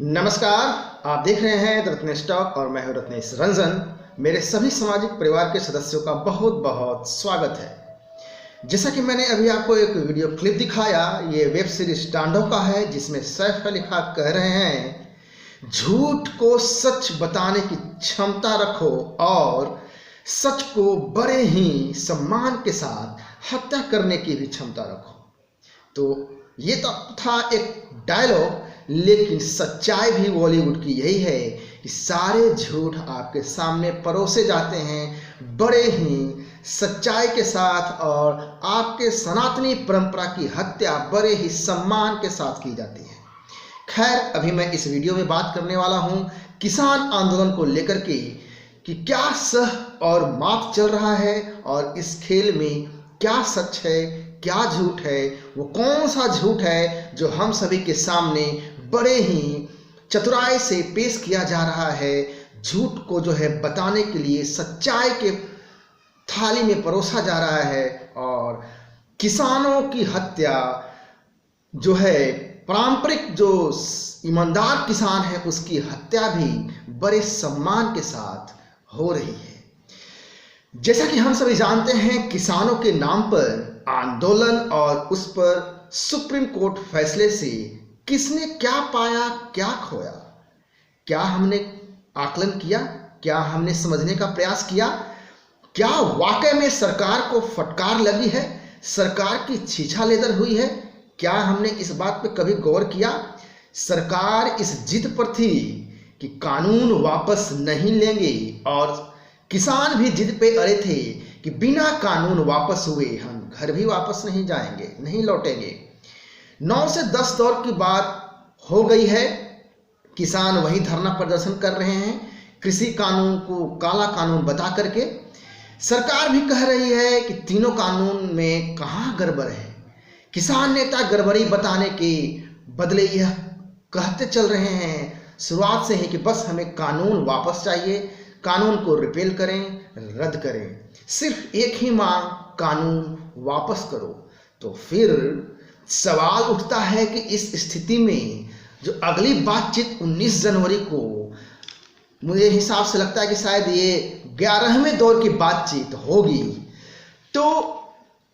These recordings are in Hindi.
नमस्कार, आप देख रहे हैं द रत्नेश टॉक और मैं हूं रत्नेश रंजन। मेरे सभी सामाजिक परिवार के सदस्यों का बहुत बहुत स्वागत है। जैसा कि मैंने अभी आपको एक वीडियो क्लिप दिखाया, ये वेब सीरीज टांडव का है, जिसमें सैफ अली खान कह रहे हैं झूठ को सच बताने की क्षमता रखो और सच को बड़े ही सम्मान के साथ हत्या करने की भी क्षमता रखो। तो ये तो था एक डायलॉग, लेकिन सच्चाई भी बॉलीवुड की यही है कि सारे झूठ आपके सामने परोसे जाते हैं बड़े ही सच्चाई के साथ, और आपके सनातनी परंपरा की हत्या बड़े ही सम्मान के साथ की जाती है। खैर, अभी मैं इस वीडियो में बात करने वाला हूँ किसान आंदोलन को लेकर के कि क्या सह और माप चल रहा है और इस खेल में क्या सच है क्या झूठ है, वो कौन सा झूठ है जो हम सभी के सामने बड़े ही चतुराई से पेश किया जा रहा है। झूठ को जो है बताने के लिए सच्चाई के थाली में परोसा जा रहा है, और किसानों की हत्या जो है पारंपरिक जो ईमानदार किसान है उसकी हत्या भी बड़े सम्मान के साथ हो रही है। जैसा कि हम सभी जानते हैं, किसानों के नाम पर आंदोलन और उस पर सुप्रीम कोर्ट फैसले से किसने क्या पाया क्या खोया, क्या हमने आकलन किया, क्या हमने समझने का प्रयास किया, क्या वाकई में सरकार को फटकार लगी है, सरकार की छीछा लेदर हुई है, क्या हमने इस बात पे कभी गौर किया। सरकार इस जिद पर थी कि कानून वापस नहीं लेंगे, और किसान भी जिद पे अड़े थे कि बिना कानून वापस हुए हम घर भी वापस नहीं जाएंगे, नहीं लौटेंगे। 9 से 10 दौर की बात हो गई है, किसान वही धरना प्रदर्शन कर रहे हैं, कृषि कानून को काला कानून बता करके। सरकार भी कह रही है कि तीनों कानून में कहाँ गड़बड़ है। किसान नेता गड़बड़ी बताने के बदले यह कहते चल रहे हैं शुरुआत से ही कि बस हमें कानून वापस चाहिए, कानून को रिपेल करें, रद्द करें, सिर्फ एक ही मांग, कानून वापस करो। तो फिर सवाल उठता है कि इस स्थिति में जो अगली बातचीत 19 जनवरी को, मुझे हिसाब से लगता है कि शायद ये 11वें दौर की बातचीत होगी, तो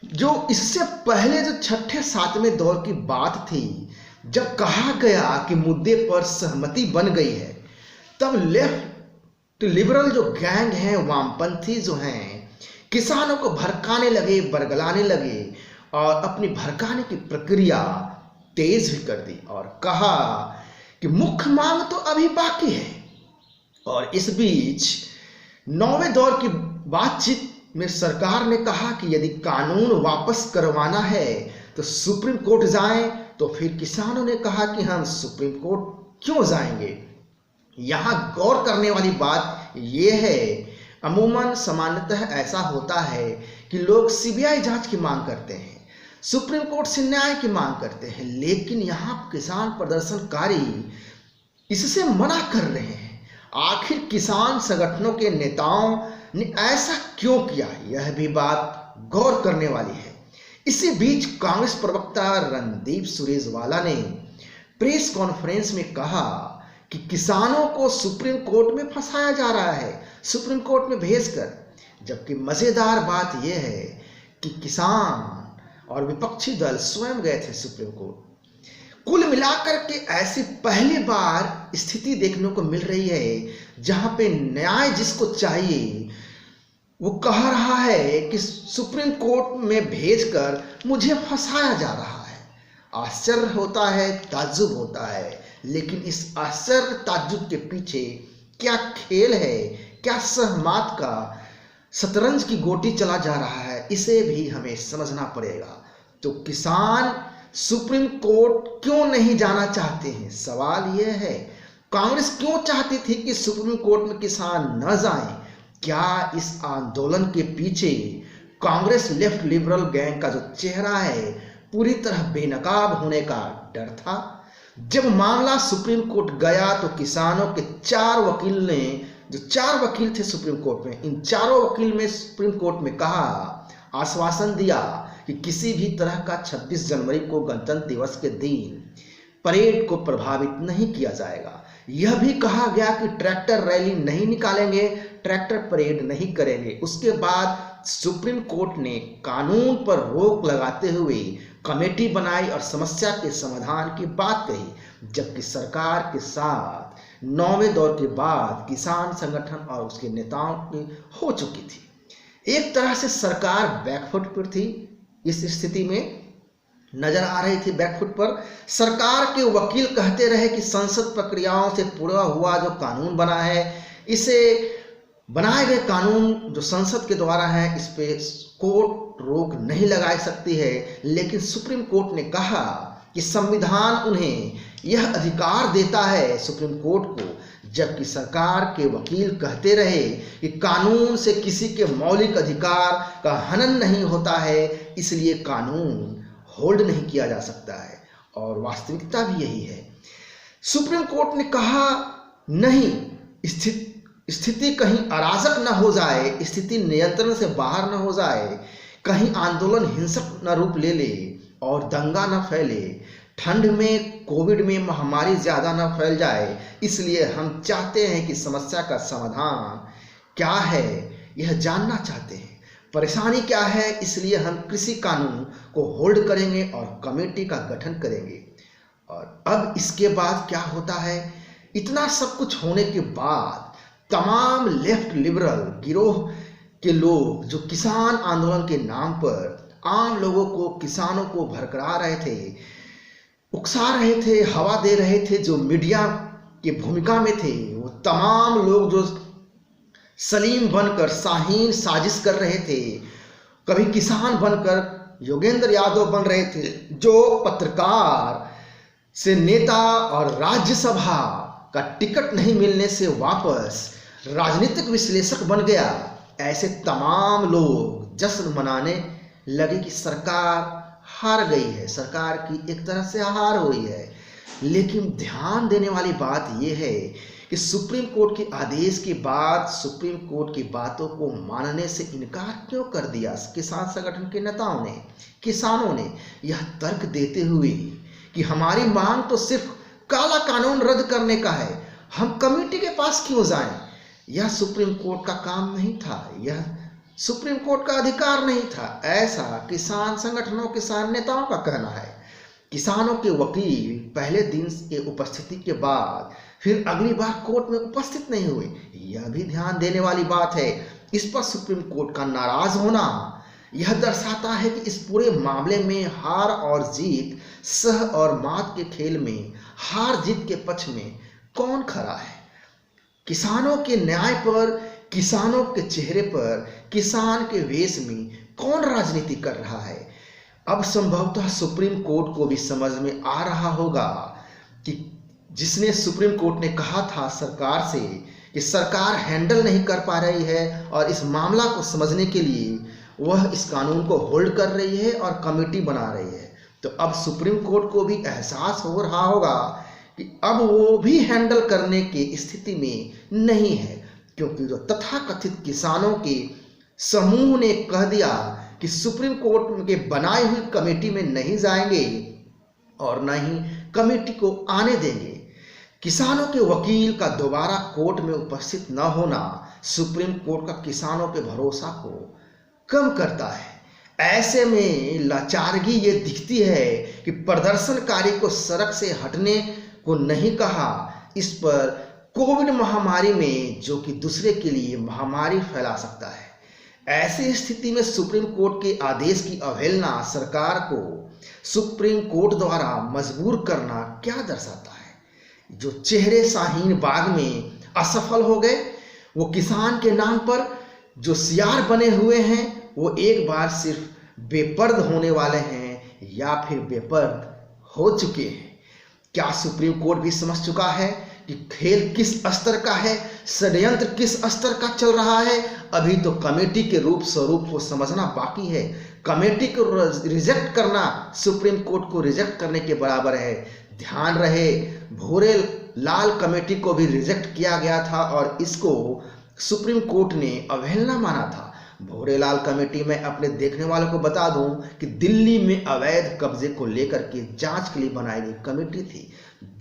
जो इससे पहले जो 6ठे 7वें दौर की बात थी, जब कहा गया कि मुद्दे पर सहमति बन गई है, तब लेफ्ट लिबरल जो गैंग हैं, वामपंथी जो हैं, किसानों को भड़काने लगे, बरगलाने लगे और अपनी भड़काने की प्रक्रिया तेज भी कर दी और कहा कि मुख्य मांग तो अभी बाकी है। और इस बीच 9वें दौर की बातचीत में सरकार ने कहा कि यदि कानून वापस करवाना है तो सुप्रीम कोर्ट जाएं। तो फिर किसानों ने कहा कि हम सुप्रीम कोर्ट क्यों जाएंगे। यहाँ गौर करने वाली बात यह है, अमूमन सामान्यतः ऐसा होता है कि लोग सीबीआई जांच की मांग करते हैं, सुप्रीम कोर्ट से न्याय की मांग करते हैं, लेकिन यहाँ किसान प्रदर्शनकारी इससे मना कर रहे हैं। आखिर किसान संगठनों के नेताओं ने ऐसा क्यों किया, यह भी बात गौर करने वाली है। इसी बीच कांग्रेस प्रवक्ता रणदीप सुरजेवाला ने प्रेस कॉन्फ्रेंस में कहा कि किसानों को सुप्रीम कोर्ट में फंसाया जा रहा है, सुप्रीम कोर्ट में भेजकर। जबकि मजेदार बात यह है कि किसान और विपक्षी दल स्वयं गए थे सुप्रीम कोर्ट। कुल मिलाकर के ऐसी पहली बार स्थिति देखने को मिल रही है जहां पे न्याय जिसको चाहिए वो कह रहा है कि सुप्रीम कोर्ट में भेजकर मुझे फंसाया जा रहा है। आश्चर्य होता है, ताज्जुब होता है, लेकिन इस आश्चर्य ताज्जुब के पीछे क्या खेल है, क्या सहमत का शतरंज की गोटी चला जा रहा है, इसे भी हमें समझना पड़ेगा। तो किसान सुप्रीम कोर्ट क्यों नहीं जाना चाहते हैं, सवाल यह है। कांग्रेस क्यों चाहती थी कि सुप्रीम कोर्ट में किसान न जाएं? क्या इस आंदोलन के पीछे कांग्रेस लेफ्ट लिबरल गैंग का जो चेहरा है पूरी तरह बेनकाब होने का डर था? जब मामला सुप्रीम कोर्ट गया तो किसानों के 4 वकील ने, जो 4 वकील थे सुप्रीम कोर्ट में, इन चारों वकील में सुप्रीम कोर्ट में कहा, आश्वासन दिया कि किसी भी तरह का 26 जनवरी को गणतंत्र दिवस के दिन परेड को प्रभावित नहीं किया जाएगा। यह भी कहा गया कि ट्रैक्टर रैली नहीं निकालेंगे, ट्रैक्टर परेड नहीं करेंगे। उसके बाद सुप्रीम कोर्ट ने कानून पर रोक लगाते हुए कमेटी बनाई और समस्या के समाधान की बात कही, जबकि सरकार के साथ 9वें दौर के बाद किसान संगठन और उसके नेताओं की हो चुकी थी। एक तरह से सरकार बैकफुट पर थी, इस स्थिति में नजर आ रही थी बैकफुट पर। सरकार के वकील कहते रहे कि संसद प्रक्रियाओं से पूरा हुआ जो कानून बना है, इसे बनाए गए कानून जो संसद के द्वारा है, इस पे कोर्ट रोक नहीं लगा सकती है। लेकिन सुप्रीम कोर्ट ने कहा कि संविधान उन्हें यह अधिकार देता है, सुप्रीम कोर्ट को, जबकि सरकार के वकील कहते रहे कि कानून से किसी के मौलिक अधिकार का हनन नहीं होता है, इसलिए कानून होल्ड नहीं किया जा सकता है। और वास्तविकता भी यही है। सुप्रीम कोर्ट ने कहा नहीं, स्थिति कहीं अराजक न हो जाए, स्थिति नियंत्रण से बाहर न हो जाए, कहीं आंदोलन हिंसक न रूप ले ले और दंगा न फैले, ठंड में कोविड में महामारी ज्यादा न फैल जाए, इसलिए हम चाहते हैं कि समस्या का समाधान क्या है यह जानना चाहते हैं, परेशानी क्या है, इसलिए हम कृषि कानून को होल्ड करेंगे और कमेटी का गठन करेंगे। और अब इसके बाद क्या होता है, इतना सब कुछ होने के बाद तमाम लेफ्ट लिबरल गिरोह के लोग जो किसान आंदोलन के नाम पर आम लोगों को, किसानों को भड़का रहे थे, उकसा रहे थे, हवा दे रहे थे, जो मीडिया की भूमिका में थे, वो तमाम लोग जो सलीम बनकर शाहीन साजिश कर रहे थे, कभी किसान बनकर योगेंद्र यादव बन रहे थे, जो पत्रकार से नेता और राज्यसभा का टिकट नहीं मिलने से वापस राजनीतिक विश्लेषक बन गया, ऐसे तमाम लोग जश्न मनाने लगे कि सरकार हार गई है, सरकार की एक तरह से हार हुई है। लेकिन ध्यान देने वाली बात यह है कि सुप्रीम कोर्ट के आदेश के बाद सुप्रीम कोर्ट की बातों को मानने से इनकार क्यों कर दिया किसान संगठन के नेताओं ने, किसानों ने, यह तर्क देते हुए कि हमारी मांग तो सिर्फ काला कानून रद्द करने का है, हम कमेटी के पास क्यों जाएं? यह सुप्रीम कोर्ट का काम नहीं था, यह सुप्रीम कोर्ट का अधिकार नहीं था, ऐसा किसान संगठनों, किसान नेताओं का कहना है। किसानों के वकील पहले दिन के उपस्थिति के बाद फिर अगली बार कोर्ट में उपस्थित नहीं हुए, यह भी ध्यान देने वाली बात है। इस पर सुप्रीम कोर्ट का नाराज होना यह दर्शाता है कि इस पूरे मामले में हार और जीत, सह और मात के खेल में हार जीत के पक्ष में कौन खड़ा है? किसानों के न्याय पर, किसानों के चेहरे पर, किसान के वेश में कौन राजनीति कर रहा है? अब संभवतः सुप्रीम कोर्ट को भी समझ में आ रहा होगा कि जिसने सुप्रीम कोर्ट ने कहा था सरकार से कि सरकार हैंडल नहीं कर पा रही है और इस मामला को समझने के लिए वह इस कानून को होल्ड कर रही है और कमेटी बना रही है, तो अब सुप्रीम कोर्ट को भी एहसास हो रहा होगा कि अब वो भी हैंडल करने की स्थिति में नहीं है, क्योंकि जो तथाकथित किसानों के समूह ने कह दिया कि सुप्रीम कोर्ट के बनाई हुई कमेटी में नहीं जाएंगे और न ही कमेटी को आने देंगे। किसानों के वकील का दोबारा कोर्ट में उपस्थित न होना सुप्रीम कोर्ट का किसानों के भरोसा को कम करता है। ऐसे में लाचारगी ये दिखती है कि प्रदर्शनकारी को सड़क से हटने को नहीं कहा, इस पर कोविड महामारी में जो कि दूसरे के लिए महामारी फैला सकता है। ऐसी स्थिति में सुप्रीम कोर्ट के आदेश की अवहेलना सरकार को सुप्रीम कोर्ट द्वारा मजबूर करना क्या दर्शाता है? जो चेहरे शाहीन बाग में असफल हो गए, वो किसान के नाम पर जो सियार बने हुए हैं, वो एक बार सिर्फ बेपर्द होने वाले हैं या फिर बेपर्द हो चुके हैं। क्या सुप्रीम कोर्ट भी समझ चुका है कि खेल किस स्तर का है, षड्यंत्र किस स्तर का चल रहा है? अभी तो कमेटी के रूप स्वरूप को समझना बाकी है। कमेटी को रिजेक्ट करना सुप्रीम कोर्ट को रिजेक्ट करने के बराबर है। ध्यान रहे, भूरे लाल कमेटी को भी रिजेक्ट किया गया था और इसको सुप्रीम कोर्ट ने अवहेलना माना था। भूरेलाल कमेटी में अपने देखने वालों को बता दूं कि दिल्ली में अवैध कब्जे को लेकर के जांच के लिए बनाई गई कमेटी थी।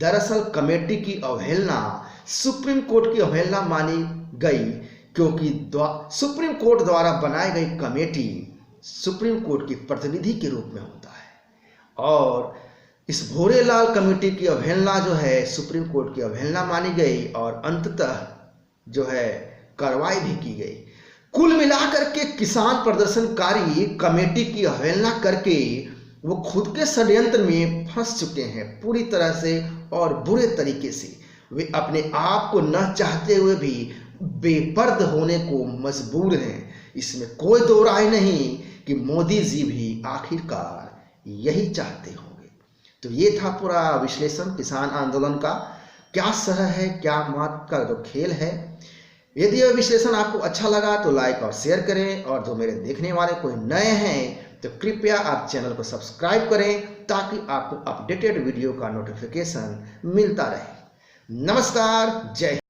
दरअसल कमेटी की अवहेलना सुप्रीम कोर्ट की अवहेलना मानी गई, क्योंकि सुप्रीम कोर्ट द्वारा बनाई गई कमेटी सुप्रीम कोर्ट की प्रतिनिधि के रूप में होता है और इस भूरेलाल कमेटी की अवहेलना जो है सुप्रीम कोर्ट की अवहेलना मानी गई और अंततः जो है कार्रवाई भी की गई। कुल मिलाकर के किसान प्रदर्शनकारी कमेटी की अवहेलना करके वो खुद के षड्यंत्र में फंस चुके हैं पूरी तरह से और बुरे तरीके से। वे अपने आप को न चाहते हुए भी बेपर्द होने को मजबूर हैं। इसमें कोई दो राय नहीं कि मोदी जी भी आखिरकार यही चाहते होंगे। तो ये था पूरा विश्लेषण किसान आंदोलन का, क्या सह है क्या मात का जो खेल है। यदि यह विश्लेषण आपको अच्छा लगा तो लाइक और शेयर करें, और जो मेरे देखने वाले कोई नए हैं तो कृपया आप चैनल को सब्सक्राइब करें ताकि आपको अपडेटेड वीडियो का नोटिफिकेशन मिलता रहे। नमस्कार, जय हिंद।